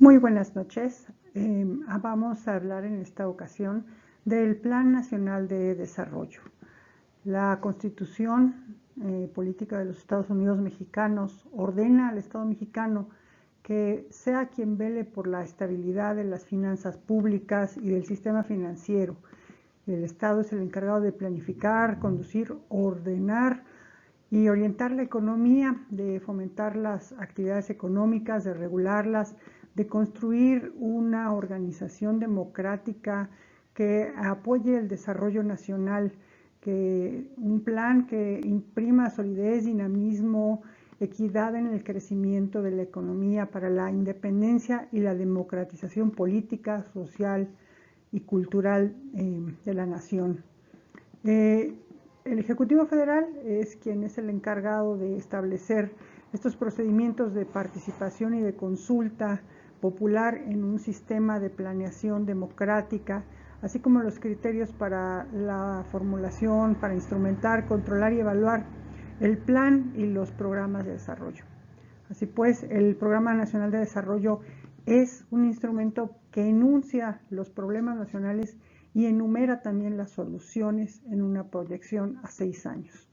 Muy buenas noches. Vamos a hablar en esta ocasión del Plan Nacional de Desarrollo. La Constitución Política de los Estados Unidos Mexicanos ordena al Estado mexicano que sea quien vele por la estabilidad de las finanzas públicas y del sistema financiero. El Estado es el encargado de planificar, conducir, ordenar y orientar la economía, de fomentar las actividades económicas, de regularlas, de construir una organización democrática que apoye el desarrollo nacional, un plan que imprima solidez, dinamismo, equidad en el crecimiento de la economía para la independencia y la democratización política, social y cultural de la nación. El Ejecutivo Federal es quien es el encargado de establecer estos procedimientos de participación y de consulta popular en un sistema de planeación democrática, así como los criterios para la formulación, para instrumentar, controlar y evaluar el plan y los programas de desarrollo. Así pues, el Programa Nacional de Desarrollo es un instrumento que enuncia los problemas nacionales y enumera también las soluciones en una proyección a 6 años.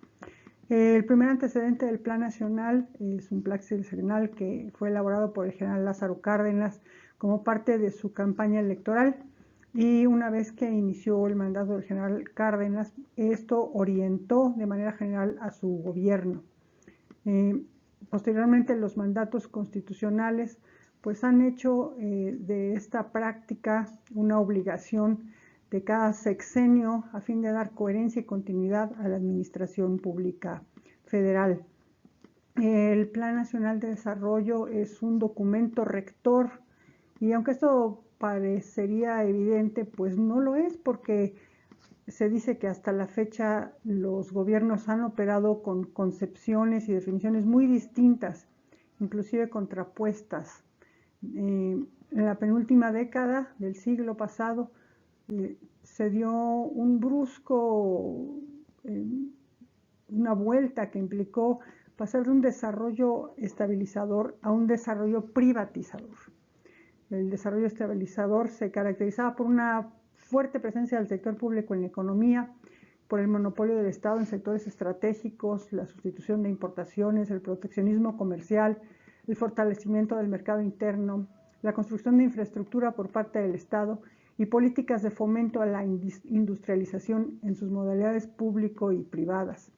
El primer antecedente del Plan Nacional es un plan nacional que fue elaborado por el general Lázaro Cárdenas como parte de su campaña electoral, y una vez que inició el mandato del general Cárdenas, esto orientó de manera general a su gobierno. Posteriormente, los mandatos constitucionales pues han hecho de esta práctica una obligación de cada sexenio a fin de dar coherencia y continuidad a la administración pública federal. El Plan Nacional de Desarrollo es un documento rector, y aunque esto parecería evidente, pues no lo es, porque se dice que hasta la fecha los gobiernos han operado con concepciones y definiciones muy distintas, inclusive contrapuestas. En la penúltima década del siglo pasado se dio un brusco, una vuelta que implicó pasar de un desarrollo estabilizador a un desarrollo privatizador. El desarrollo estabilizador se caracterizaba por una fuerte presencia del sector público en la economía, por el monopolio del Estado en sectores estratégicos, la sustitución de importaciones, el proteccionismo comercial, el fortalecimiento del mercado interno, la construcción de infraestructura por parte del Estado y políticas de fomento a la industrialización en sus modalidades público y privadas.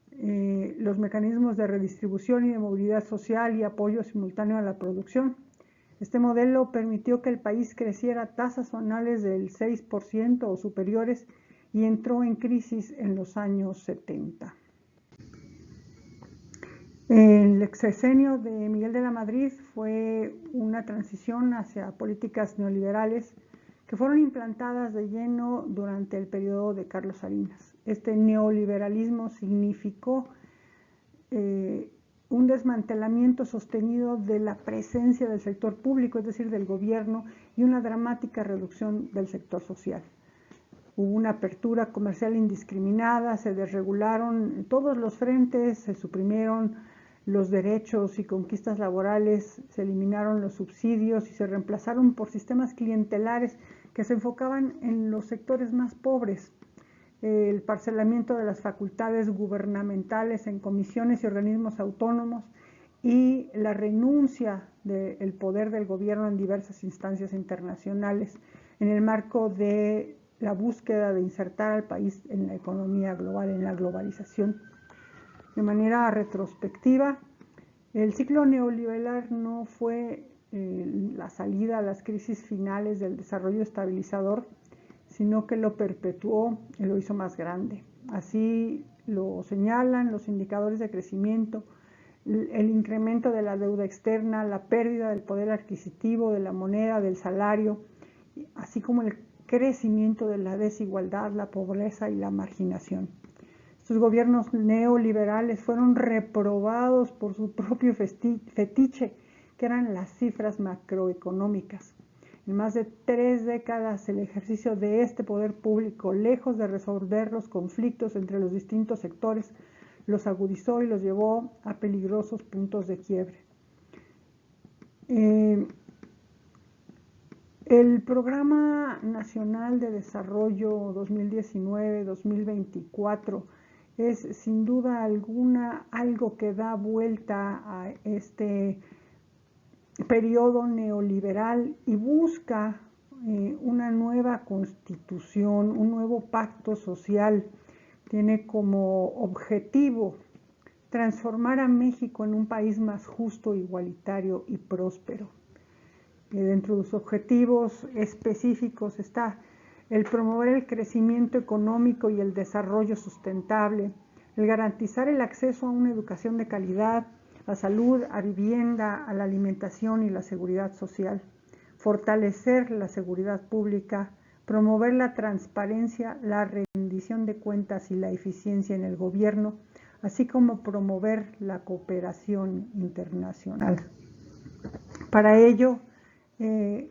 Los mecanismos de redistribución y de movilidad social y apoyo simultáneo a la producción. Este modelo permitió que el país creciera a tasas anuales del 6% o superiores y entró en crisis en los años 70. El sexenio de Miguel de la Madrid fue una transición hacia políticas neoliberales que fueron implantadas de lleno durante el periodo de Carlos Salinas. Este neoliberalismo significó un desmantelamiento sostenido de la presencia del sector público, es decir, del gobierno, y una dramática reducción del sector social. Hubo una apertura comercial indiscriminada, se desregularon todos los frentes, se suprimieron los derechos y conquistas laborales, se eliminaron los subsidios y se reemplazaron por sistemas clientelares que se enfocaban en los sectores más pobres. El parcelamiento de las facultades gubernamentales en comisiones y organismos autónomos y la renuncia del poder del gobierno en diversas instancias internacionales en el marco de la búsqueda de insertar al país en la economía global, en la globalización. De manera retrospectiva, el ciclo neoliberal no fue la salida a las crisis finales del desarrollo estabilizador, sino que lo perpetuó y lo hizo más grande. Así lo señalan los indicadores de crecimiento, el incremento de la deuda externa, la pérdida del poder adquisitivo, de la moneda, del salario, así como el crecimiento de la desigualdad, la pobreza y la marginación. Estos gobiernos neoliberales fueron reprobados por su propio fetiche, que eran las cifras macroeconómicas. En más de 3 décadas, el ejercicio de este poder público, lejos de resolver los conflictos entre los distintos sectores, los agudizó y los llevó a peligrosos puntos de quiebre. El Programa Nacional de Desarrollo 2019-2024 es sin duda alguna algo que da vuelta a este periodo neoliberal y busca una nueva constitución, un nuevo pacto social. Tiene como objetivo transformar a México en un país más justo, igualitario y próspero. Dentro de sus objetivos específicos está el promover el crecimiento económico y el desarrollo sustentable, el garantizar el acceso a una educación de calidad, a salud, a vivienda, a la alimentación y la seguridad social, fortalecer la seguridad pública, promover la transparencia, la rendición de cuentas y la eficiencia en el gobierno, así como promover la cooperación internacional. Para ello, el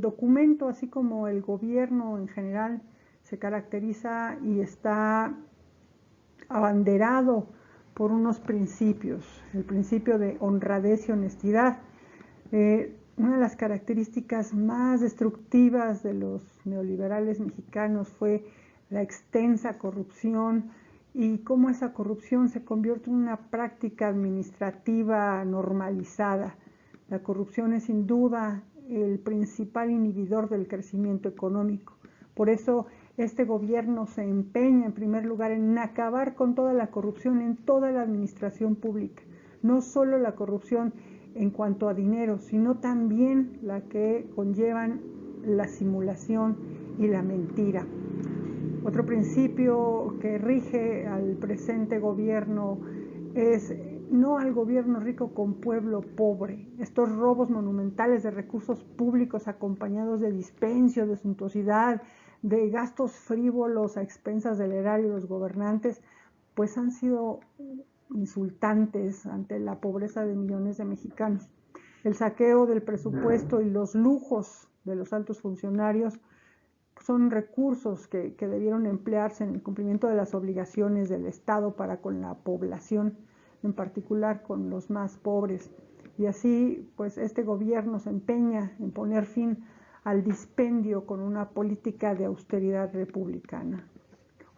documento, así como el gobierno en general, se caracteriza y está abanderado por unos principios, el principio de honradez y honestidad. Una de las características más destructivas de los neoliberales mexicanos fue la extensa corrupción y cómo esa corrupción se convierte en una práctica administrativa normalizada. La corrupción es sin duda el principal inhibidor del crecimiento económico. Por eso este gobierno se empeña en primer lugar en acabar con toda la corrupción en toda la administración pública. No solo la corrupción en cuanto a dinero, sino también la que conllevan la simulación y la mentira. Otro principio que rige al presente gobierno es no al gobierno rico con pueblo pobre. Estos robos monumentales de recursos públicos acompañados de dispendio, de suntuosidad, de gastos frívolos a expensas del erario de los gobernantes, pues han sido insultantes ante la pobreza de millones de mexicanos. El saqueo del presupuesto y los lujos de los altos funcionarios son recursos que debieron emplearse en el cumplimiento de las obligaciones del Estado para con la población, en particular con los más pobres. Y así, pues este gobierno se empeña en poner fin al dispendio con una política de austeridad republicana.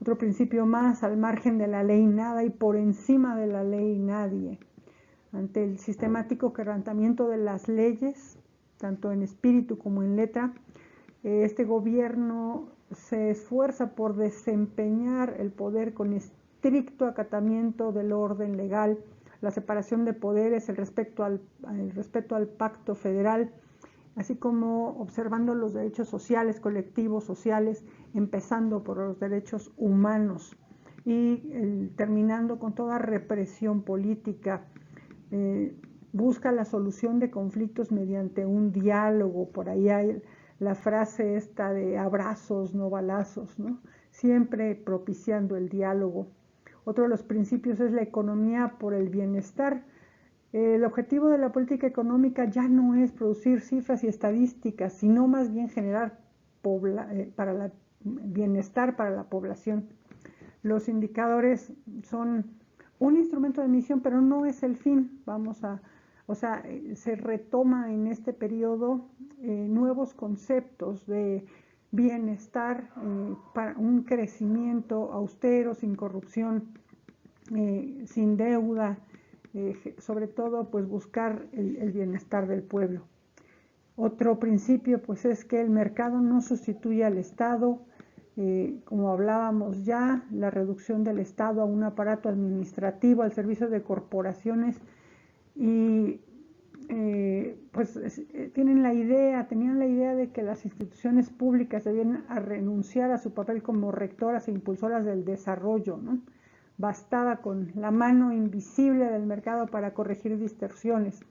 Otro principio más: al margen de la ley nada y por encima de la ley nadie. Ante el sistemático quebrantamiento de las leyes, tanto en espíritu como en letra, este gobierno se esfuerza por desempeñar el poder con estricto acatamiento del orden legal, la separación de poderes, el respeto al pacto federal, así como observando los derechos sociales, colectivos sociales, empezando por los derechos humanos y terminando con toda represión política. Busca la solución de conflictos mediante un diálogo. Por ahí hay la frase esta de abrazos, no balazos, ¿no? Siempre propiciando el diálogo. Otro de los principios es la economía por el bienestar. El objetivo de la política económica ya no es producir cifras y estadísticas, sino más bien generar bienestar para la población. Los indicadores son un instrumento de medición, pero no es el fin. Se retoma en este periodo nuevos conceptos de bienestar, para un crecimiento austero, sin corrupción, sin deuda, sobre todo pues buscar el bienestar del pueblo. Otro principio pues es que el mercado no sustituye al Estado, como hablábamos ya, la reducción del Estado a un aparato administrativo al servicio de corporaciones y tenían la idea de que las instituciones públicas debían renunciar a su papel como rectoras e impulsoras del desarrollo, ¿no? Bastaba con la mano invisible del mercado para corregir distorsiones.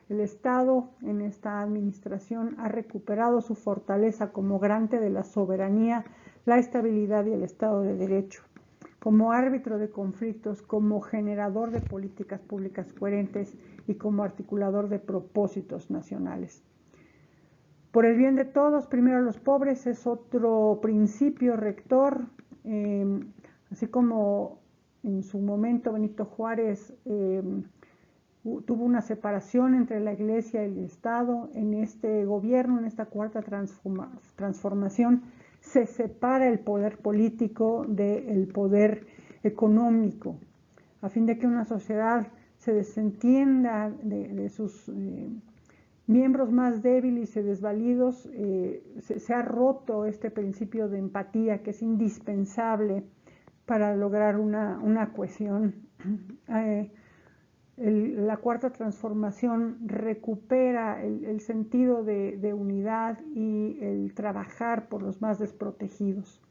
El Estado en esta administración ha recuperado su fortaleza como garante de la soberanía, la estabilidad y el Estado de Derecho, como árbitro de conflictos, como generador de políticas públicas coherentes y como articulador de propósitos nacionales. Por el bien de todos, primero los pobres, es otro principio rector, así como en su momento Benito Juárez tuvo una separación entre la Iglesia y el Estado. En este gobierno, en esta cuarta transformación, se separa el poder político del poder económico, a fin de que una sociedad se desentienda de sus miembros más débiles y desvalidos. Se ha roto este principio de empatía que es indispensable para lograr una cohesión. La cuarta transformación recupera el sentido de unidad y el trabajar por los más desprotegidos.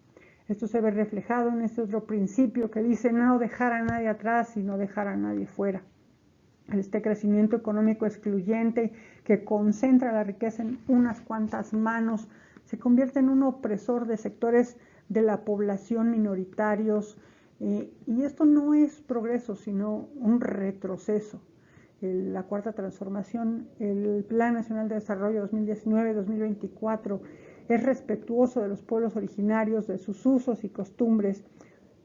Esto se ve reflejado en este otro principio que dice no dejar a nadie atrás y no dejar a nadie fuera. Este crecimiento económico excluyente que concentra la riqueza en unas cuantas manos se convierte en un opresor de sectores de la población minoritarios, y esto no es progreso, sino un retroceso. La cuarta transformación, el Plan Nacional de Desarrollo 2019-2024, es respetuoso de los pueblos originarios, de sus usos y costumbres,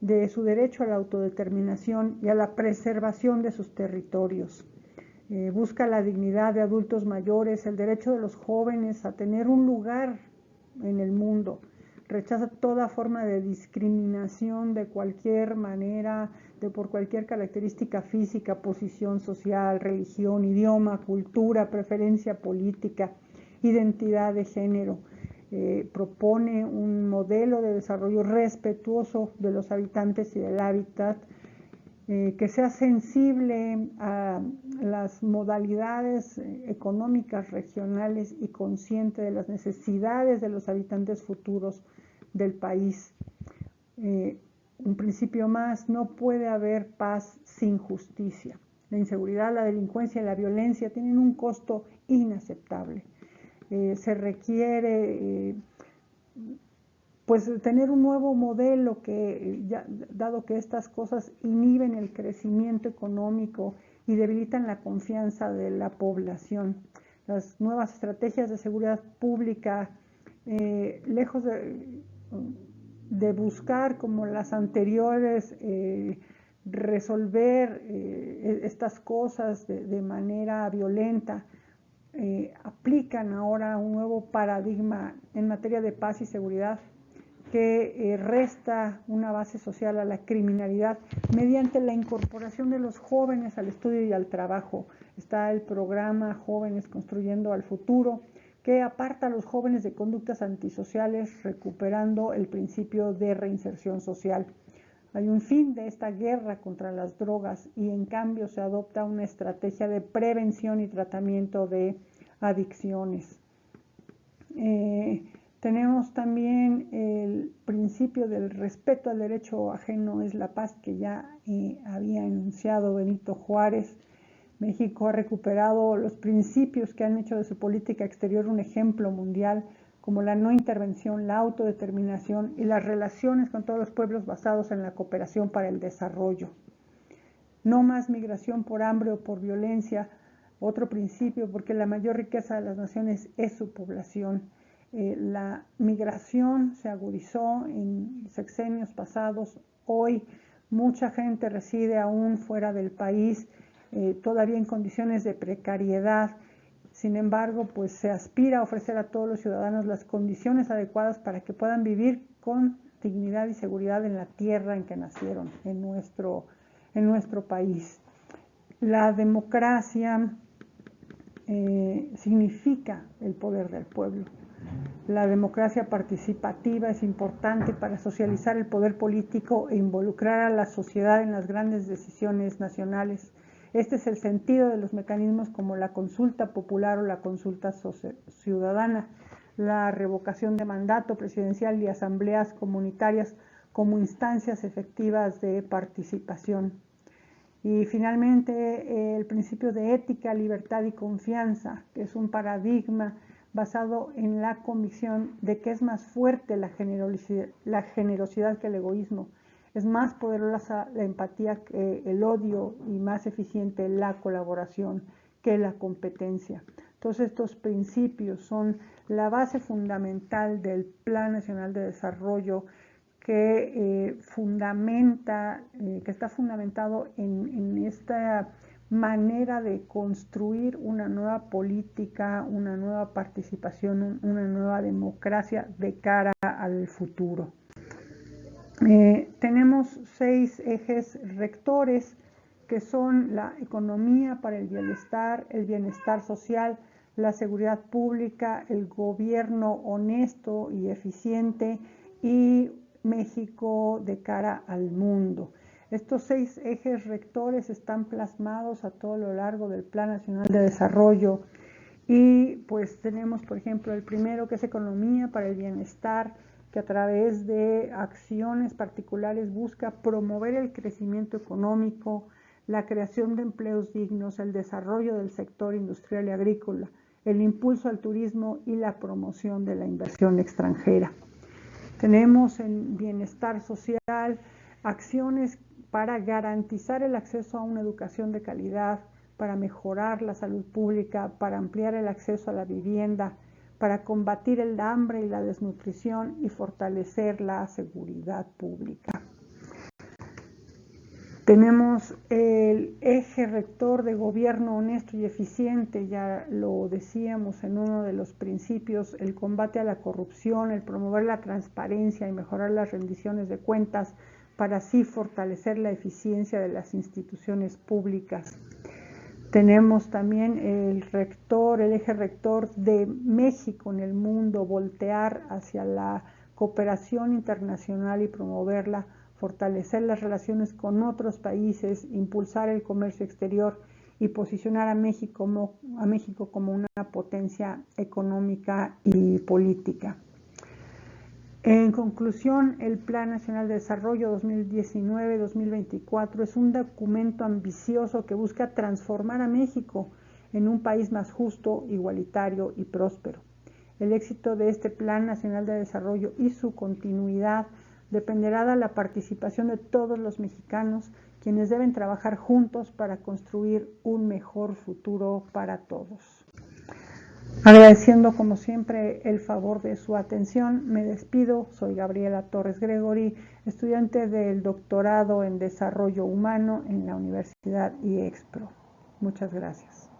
de su derecho a la autodeterminación y a la preservación de sus territorios. Busca la dignidad de adultos mayores, el derecho de los jóvenes a tener un lugar en el mundo. Rechaza toda forma de discriminación de cualquier manera, por cualquier característica física, posición social, religión, idioma, cultura, preferencia política, identidad de género. Propone un modelo de desarrollo respetuoso de los habitantes y del hábitat, que sea sensible a las modalidades económicas regionales y consciente de las necesidades de los habitantes futuros del país. Un principio más: no puede haber paz sin justicia. La inseguridad, la delincuencia y la violencia tienen un costo inaceptable. Se requiere pues tener un nuevo modelo que, dado que estas cosas inhiben el crecimiento económico y debilitan la confianza de la población. Las nuevas estrategias de seguridad pública, lejos de buscar, como las anteriores, resolver estas cosas de manera violenta, aplican ahora un nuevo paradigma en materia de paz y seguridad que resta una base social a la criminalidad mediante la incorporación de los jóvenes al estudio y al trabajo. Está el programa Jóvenes Construyendo al Futuro, que aparta a los jóvenes de conductas antisociales, recuperando el principio de reinserción social. Hay un fin de esta guerra contra las drogas y en cambio se adopta una estrategia de prevención y tratamiento de adicciones. Tenemos también el principio del respeto al derecho ajeno es la paz, que ya había enunciado Benito Juárez. México ha recuperado los principios que han hecho de su política exterior un ejemplo mundial, como la no intervención, la autodeterminación y las relaciones con todos los pueblos basados en la cooperación para el desarrollo. No más migración por hambre o por violencia, otro principio, porque la mayor riqueza de las naciones es su población. La migración se agudizó en sexenios pasados. Hoy mucha gente reside aún fuera del país, todavía en condiciones de precariedad. Sin embargo, pues se aspira a ofrecer a todos los ciudadanos las condiciones adecuadas para que puedan vivir con dignidad y seguridad en la tierra en que nacieron, en nuestro país. La democracia significa el poder del pueblo. La democracia participativa es importante para socializar el poder político e involucrar a la sociedad en las grandes decisiones nacionales. Este es el sentido de los mecanismos como la consulta popular o la consulta ciudadana, la revocación de mandato presidencial y asambleas comunitarias como instancias efectivas de participación. Y finalmente, el principio de ética, libertad y confianza, que es un paradigma basado en la convicción de que es más fuerte la generosidad que el egoísmo. Es más poderosa la empatía que el odio y más eficiente la colaboración que la competencia. Todos estos principios son la base fundamental del Plan Nacional de Desarrollo, que está fundamentado en esta manera de construir una nueva política, una nueva participación, una nueva democracia de cara al futuro. Tenemos 6 ejes rectores que son la economía para el bienestar social, la seguridad pública, el gobierno honesto y eficiente y México de cara al mundo. Estos 6 ejes rectores están plasmados a todo lo largo del Plan Nacional de Desarrollo y pues tenemos, por ejemplo, el primero que es economía para el bienestar, que a través de acciones particulares busca promover el crecimiento económico, la creación de empleos dignos, el desarrollo del sector industrial y agrícola, el impulso al turismo y la promoción de la inversión extranjera. Tenemos en bienestar social acciones para garantizar el acceso a una educación de calidad, para mejorar la salud pública, para ampliar el acceso a la vivienda, para combatir el hambre y la desnutrición y fortalecer la seguridad pública. Tenemos el eje rector de gobierno honesto y eficiente, ya lo decíamos en uno de los principios, el combate a la corrupción, el promover la transparencia y mejorar las rendiciones de cuentas para así fortalecer la eficiencia de las instituciones públicas. Tenemos también el eje rector de México en el mundo, voltear hacia la cooperación internacional y promoverla, fortalecer las relaciones con otros países, impulsar el comercio exterior y posicionar a México como una potencia económica y política. En conclusión, el Plan Nacional de Desarrollo 2019-2024 es un documento ambicioso que busca transformar a México en un país más justo, igualitario y próspero. El éxito de este Plan Nacional de Desarrollo y su continuidad dependerá de la participación de todos los mexicanos, quienes deben trabajar juntos para construir un mejor futuro para todos. Agradeciendo como siempre el favor de su atención, me despido. Soy Gabriela Torres Gregory, estudiante del doctorado en Desarrollo Humano en la Universidad IEXPRO. Muchas gracias.